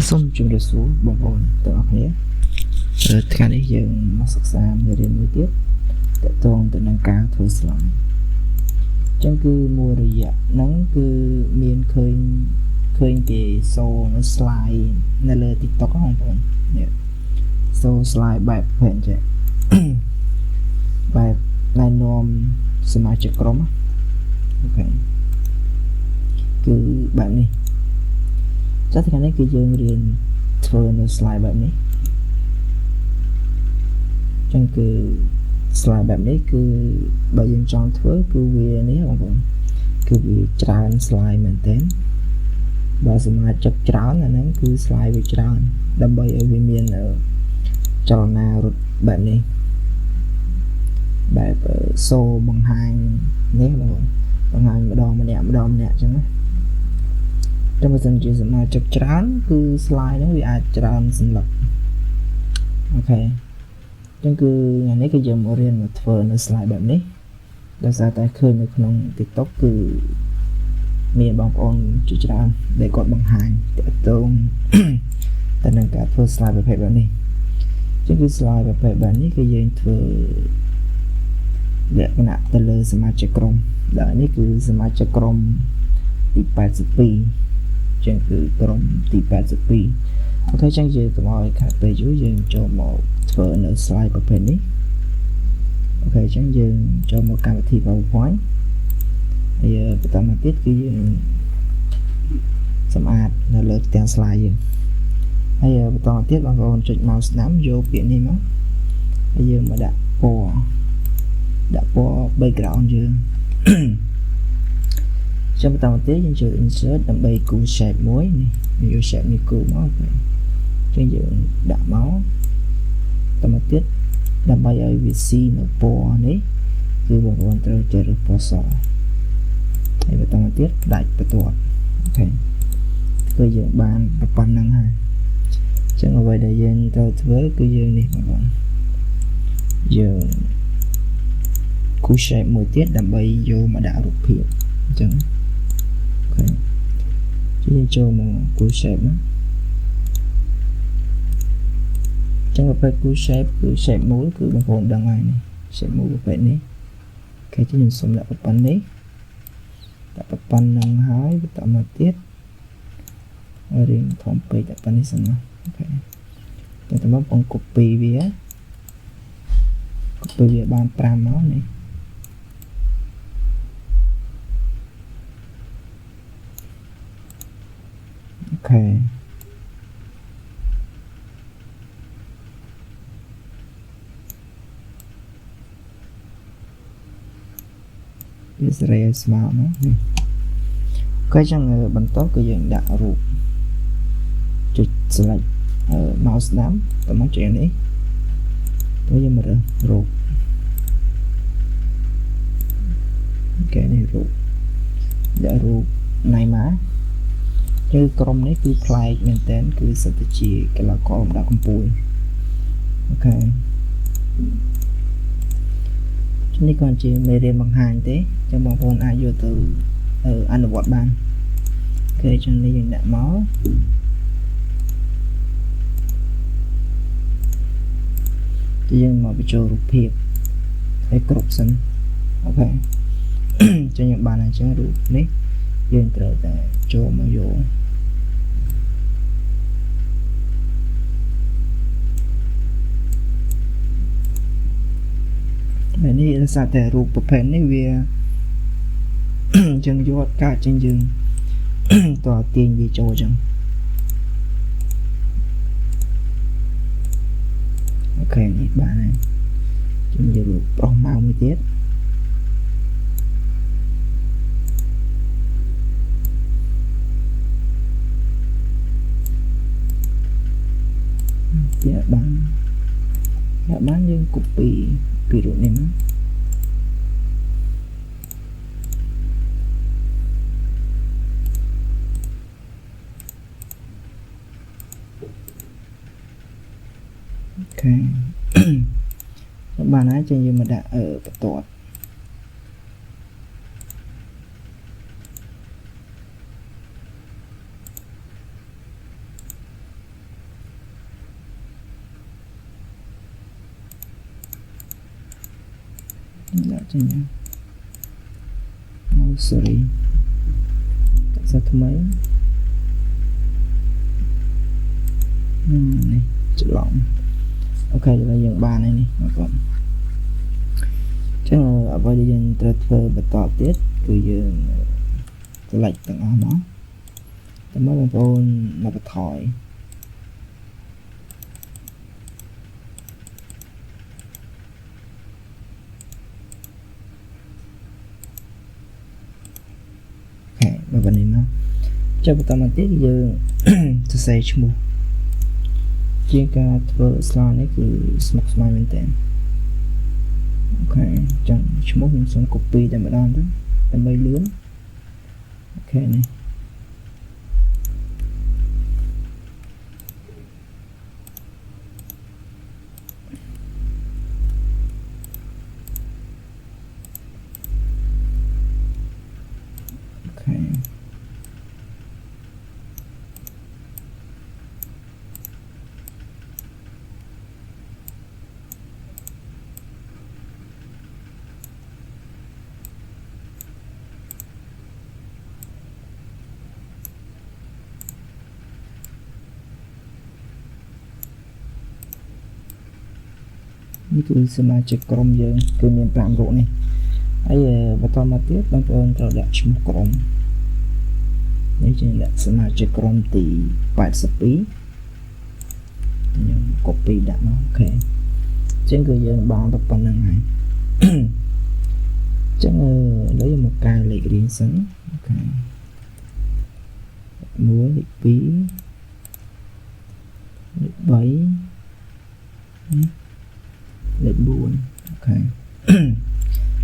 សូមជម្រាបសួរបងប្អូនទាំងអស់គ្នាថ្ងៃនេះយើងមកសិក្សាមេរៀនមួយទៀតទាក់ទងទៅនឹងការធ្វើ slide អញ្ចឹងគឺមួយរយៈហ្នឹងគឺមានឃើញគេ show នៅ slide នៅលើ TikTok បងប្អូននេះ show slide បែបប្រភេទអញ្ចឹងបែបណែនាំសមាជិកក្រុមអូខេគឺបែបនេះចាស់ថ្ងៃនេះគឺយើងរៀនធ្វើនៅ slide បែបនេះអញ្ចឹងគឺ slide បែបនេះគឺបើយើងចង់ធ្វើគឺវានេះបងប្អូនគឺវាច្រើន slide មែនទែនបើសមាជិកច្រើនអាហ្នឹងគឺ slide វាច្រើនដើម្បីឲ្យវាមានចលនារត់បែបនេះបែបសូបង្ហាញនេះបងប្អូនបង្ហាញម្ដងម្នាក់អញ្ចឹងណាតែបើសិនជាសមាជិកច្រើនគឺ slide ហ្នឹងវាអាចច្រើនសន្លឹកអូខេអញ្ចឹងគឺថ្ងៃនេះគឺយើងមករៀនមកធ្វើនៅ slide បែបនេះដោយសារតែឃើញនៅក្នុង TikTok គឺមានបងប្អូនជាច្រើនដែលគាត់បង្ហាញទាក់ទងទៅនឹងការធ្វើ slide ប្រភេទបែបនេះអញ្ចឹងគឺ slide ប្រភេទបែបនេះគឺយើងធ្វើលក្ខណៈទៅលើសមាជិកក្រុមដែលនេះគឺសមាជិកក្រុមទី82ចឹងគឺក្រុមទី82អូខេចឹងយើងកុំឲ្យខាតពេលយូរយើងចូលមកធ្វើនៅ slide ប្រភេទនេះអូខេចឹងយើងចូលមកកម្មវិធី PowerPoint ហើយបន្តមកទៀតគឺយើងសម្អាតនៅលើផ្ទាំង slide យើងហើយបន្តមកទៀតបងប្អូនចុច mouse ស្ដាំយកពាក្យនេះមកហើយយើងមកដាក់ពណ៌background យើងចាំបន្តមកទៀតយើងចូល insert ដើម្បីគូ shape មួយនេះយក shape នេះគូមកចឹងយើងដាក់មកបន្តមកទៀតដើម្បីឲ្យវាស៊ីនៅពណ៌នេះគឺបងប្អូនត្រូវជ្រើសរើសពណ៌សហើយបន្តមកទៀតផ្ដាច់បន្ទាត់អូខេគឺយើងបានប៉ុណ្្នឹងហើយចឹងអ្វីដែលយើងត្រូវធ្វើគឺយើងនេះបងប្អូនយើងគូ shape មួយទៀតដើម្បីយកមកដាក់រូបភាពអញ្ចឹងអូខេយើងចូលមកគូ shape ណាចឹងប្រភេទគូ shape គឺ shape មូលគឺបងប្អូនដឹងហើយនេះ shape មូលប្រភេទនេះអូខេខ្ញុំសូមដាក់ប៉ុណ្្នេះដាក់ប៉ុណ្្នឹងហើយបន្តមកទៀតរៀងធំពេកដាក់ប៉ុណ្្នេះសិនណាអូខេបន្តមកបង copy វាបាន5មកនេះអូខេវាសេរីឲ្យស្មើមកនេះអូខេចឹងបន្តគឺយើងដាក់រូបចុច select mouse ស្ដាំទៅមកចុចនេះហើយយើងមករើសរូបអូខេនេះរូបដាក់រូបណៃម៉ាគឺក្រុមនេះគឺប្លែកមែនតើគឺសិតតែជាកីឡាករលំដាប់កំពូលអូខេនេះក៏ជាមេរៀនបង្ហាញទេចឹងបងប្អូនអាចយកទៅអនុវត្តបានអូខេចឹងនេះយើងដាក់មកយើងមកបញ្ចូលរូបភាពឲ្យគ្រប់សិនអូខេចឹងយើងបានអញ្ចឹងរូបនេះយើងត្រូវតែចូលមកយកហើយនេះដោយសារតែរូបប្រភេទនេះវាយើងយកកាត់ចឹងយើងតើទាញវាចូលចឹងអូខេនេះបានហើយចឹងយករូបប្រុសមកមួយទៀតទៀតបានយើង copy ពីរូបនេះមកអូខេបានហើយចឹងយើងមកដាក់បន្ទាត់ ដាក់ចេញsorry ដាក់សាថ្មីនេះច្រឡំអូខេឥឡូវយើងបានហើយនេះបងប្អូនចឹងអ្វីដែលយើងត្រូវធ្វើបន្តទៀតគឺយើង select ទាំងអស់មកតែមកបងប្អូនមកបន្ថយអូខេមកនេះមកចុះបន្តមកទៀតយើងសរសេរឈ្មោះជាងការធ្វើ slide នេះគឺស្មុគស្មាញមែនតើអូខេចឹងឈ្មោះខ្ញុំសូម copy តែម្ដងទៅដើម្បីលឿនអូខេនេះអូខេនេះគឺសមាជិកក្រុមយើងគឺមាន5រូបនេះហើយបន្តមកទៀតបងប្អូនត្រូវដាក់ឈ្មោះក្រុមនេះជាដាក់សមាជិកក្រុមទី82ខ្ញុំ copy ដាក់មកអូខេអញ្ចឹងគឺយើងបងទៅប៉ុណ្្នឹងហើយអញ្ចឹងឥឡូវមកកែលេខរៀងសិនអូខេ1លេខ2លេខ3លេខ4អូខេ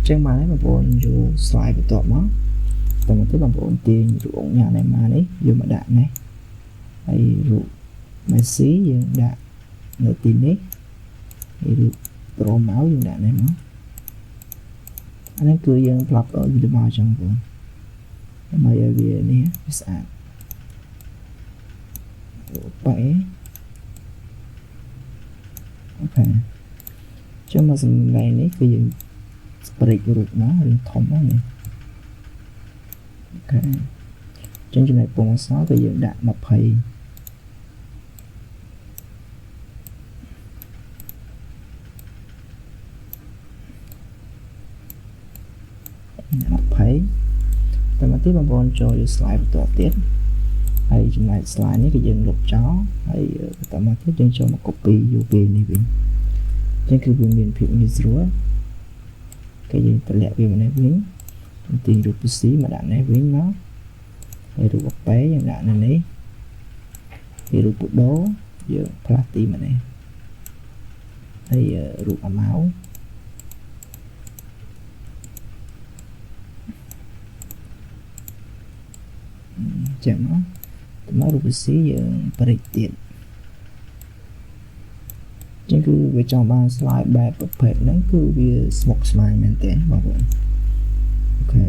ចឹងបានហើយបងប្អូនយក slide បន្ទាប់មកតមកទៅបងប្អូនទាញរូបអង្គញាណែម៉ានេះយកមកដាក់នេះហើយរូប Messi យើងដាក់នៅទីនេះហើយរូប Pro មកយើងដាក់នេះមកអានេះគឺយើងផ្លាប់វីដេអូមកចឹងបងដើម្បីឲ្យវានេះវាស្អាតបែអូខេចាំមកសម្លេងនេះគឺយើង break រូបមករៀងធំហ្នឹងនេះអូខេចឹងចំណុចពងអក្សរគឺយើងដាក់20តែមកទីបងប្អូនចូលយក slide បន្តទៀតហើយចំណែក slide នេះគឺយើងលុបចោលហើយបន្តមកទៀតយើងចូលមក copy យកពេលនេះវិញចឹងគឺវាមានភាពងាយស្រួលគេយើងតម្លាក់វាមកនេះវិញទីរូប PC មកដាក់នេះវិញមកហើយរូបអប៉ែយើងដាក់នៅនេះហើយរូបបដូយើងផ្លាស់ទីមកនេះហើយរូបអាម៉ៅចឹងមករូប PC យើងបរិចទៀតចឹងគឺវាចង់បាន slide បែបប្រភេទហ្នឹងគឺវាស្មុគស្មាញមែនទេបងប្អូនអូខេ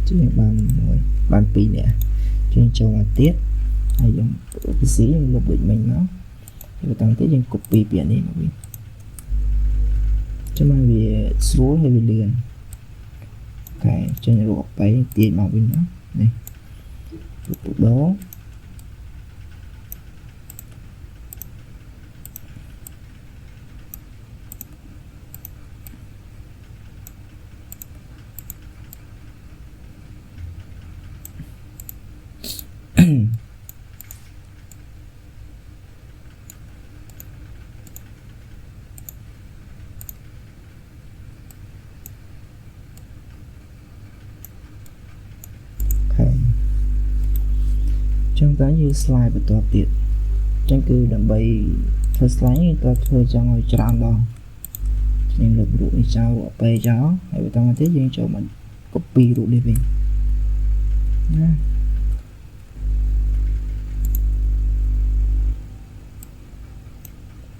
ជាងបានមួយបាន2នាក់ជាងចូលមកទៀតហើយយើង PC យើងលុបដូចមិញមកហើយបន្តទៀតយើង copy ពីអានេះមកវិញចាំមកវាស្រួលហើយវាលឿនអូខេចេញរូបអប៉ែទាញមកវិញមកនេះរូបបដូចឹងតើយើង slide បន្តទៀតចឹងគឺដើម្បីធ្វើ slide នេះត្រូវធ្វើចង់ឲ្យច្រើនដងយើងលុបរូបនេះចោលរូបអប៉ែចោលហើយបន្តមកទៀតយើងចូលមក copy រូបនេះវិញណា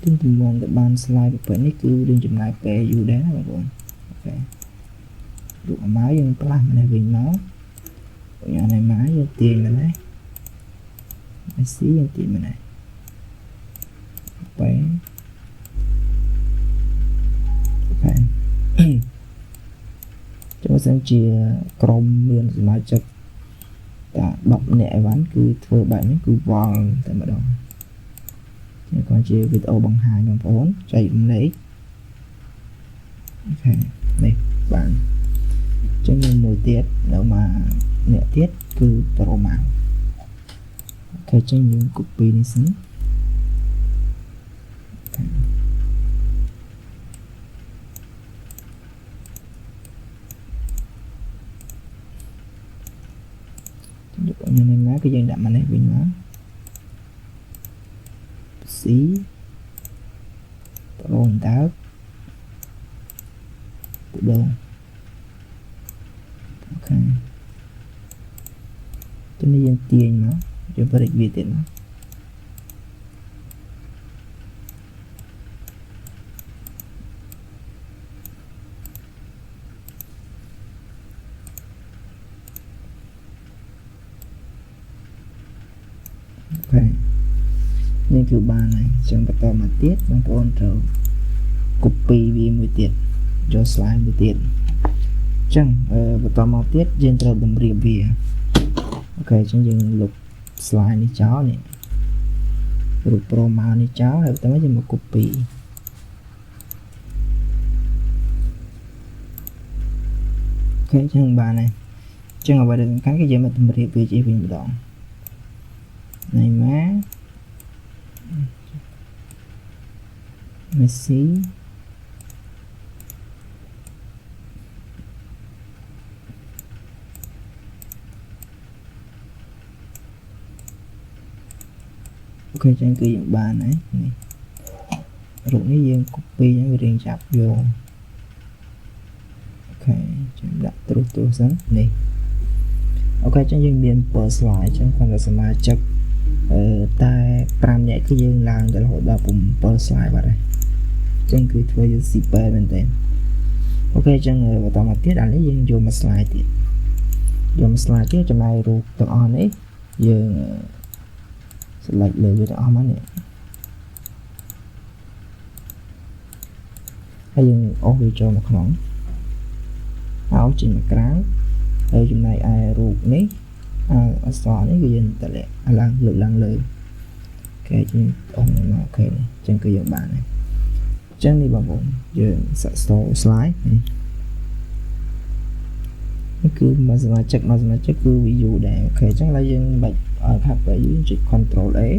ទីទំនងទៅបាន slide ប្រភេទនេះគឺយើងចំណាយពេលយូរដែរណាបងប្អូនអូខេរូបអាម៉ៅយើងផ្លាស់មកនេះវិញមកញ៉ាំនេះមកយើងទាញមកនេះMessi yang tim mana copy អូខេ ចាំសិនជាក្រុមមានសមាជិកតែ10នាក់អីវ៉ាន់គឺធ្វើបែបនេះគឺវល់តែម្ដងនេះគាត់ជាវីដេអូបង្ហាញបងប្អូនចែករំលែកអូខេនេះបានចឹងមានមួយទៀតនៅមកអ្នកទៀតគឺប្រូម៉ៅអូខេចឹងយើង copy នេះសិនយកនេះមកគឺយើងដាក់មកនេះវិញមក C ប្រូដើបដងអូខេទៅនេះយើងទាញមកយើងបរិចវាទៀតមកអូខេនេះគឺបានហើយចឹងបន្តមកទៀតបងប្អូនត្រូវ copy វាមួយទៀតយក slide មួយទៀតចឹងបន្តមកទៀតយើងត្រូវតម្រៀបវាអូខេចឹងយើងលុប slide នេះចោលនេះរូប pro មកនេះចោលហើយបន្តមកយើងមក copy អូខេចឹងបានហើយចឹងអ្វីដែលសំខាន់គឺយើងមកតម្រៀបវាជាវិញម្ដងនេះមក Messi ok chẳng cứ dùng bàn này rồi này dương copy những riêng chạp vô ok chẳng đặt trú sẵn này ok chẳng dương biên per slide chẳng còn là mà chắc tại pram nhẹ cái dương làm để hội đọc cùng per slide vào đây chẳng cứ thuê dương shipper bên tên ok chẳng và tao mà tiết ảnh lấy dương vô mà slide tiết vô mà slide tiết trong này ruột tao on ấy dương select លើវាទាំងអស់មកនេះហើយយើងអូសវាចូលមកក្នុងហើយចេញមកក្រៅហើយចំណែកឯរូបនេះអក្សរនេះគឺយើងតម្លាក់ឡើងលើកឡើងលើគេយើងអូសមកអូខេនេះអញ្ចឹងគឺយើងបានហើយអញ្ចឹងនេះបងប្អូនយើងសាក store slide នេះគឺមកសមាជិកគឺ view ដែរអូខេអញ្ចឹងឡើយយើងបាច់ខាត់ទៅយើងចុច control A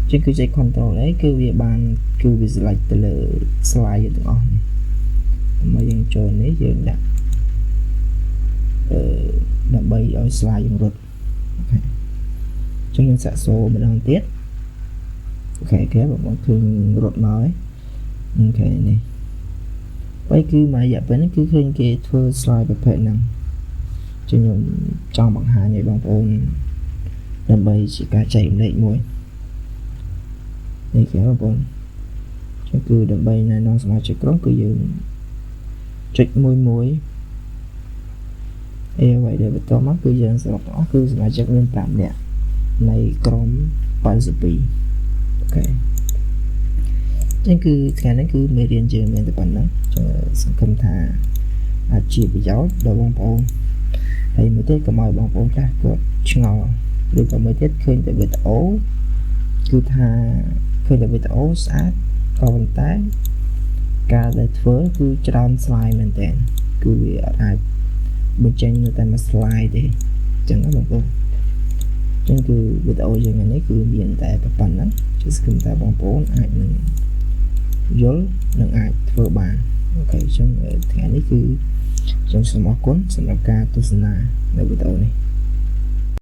ចឹងគឺចុច control A គឺវាបានគឺវា select ទៅលើ slide ទាំងអស់នេះមកយើងចូលនេះយើងដាក់ដើម្បីឲ្យ slide យើងរត់អូខេអញ្ចឹងយើងសាកសូម្ដងទៀតអូខេគេបងប្អូនឃើញរត់មកហើយអូខេនេះពេលគឺមករយៈពេលនេះគឺឃើញគេធ្វើ slide ប្រភេទហ្នឹងខ្ញុំចង់បង្ហាញឲ្យបងប្អូនដើម្បីជាការចែករំលែកមួយនេះគេបងប្អូនចឹងគឺដើម្បីណែនាំសមាជិកក្រុមគឺយើងចុចមួយអ្វីដែលបន្តមកគឺយើងសរុបទាំងអស់គឺសមាជិកមាន5នាក់នៃក្រុម82អូខេចឹងគឺថ្ងៃនេះគឺមេរៀនយើងមានតែប៉ុណ្្នឹងសង្ឃឹមថាអាចជាប្រយោជន៍ដល់បងប្អូនហើយមួយទៀតកុំឲ្យបងប្អូនខ្លះគាត់ឆ្ងល់ឬក៏មួយទៀតឃើញតែវីដេអូគឺថាឃើញតែវីដេអូស្អាតក៏ប៉ុន្តែការដែលធ្វើគឺច្រើន slide មែនតើគឺវាអាចបញ្ចេញនៅតែមួយ slide ទេអញ្ចឹងបងប្អូនអញ្ចឹងគឺវីដេអូយើងនេះគឺមានតែប៉ុណ្ណឹងជឿសង្ឃឹមថាបងប្អូនអាចនឹងយល់និងអាចធ្វើបានអូខេអញ្ចឹងថ្ងៃនេះគឺខ្ញុំសូមអរគុណសម្រាប់ការទស្សនានៅវីដេអូនេះ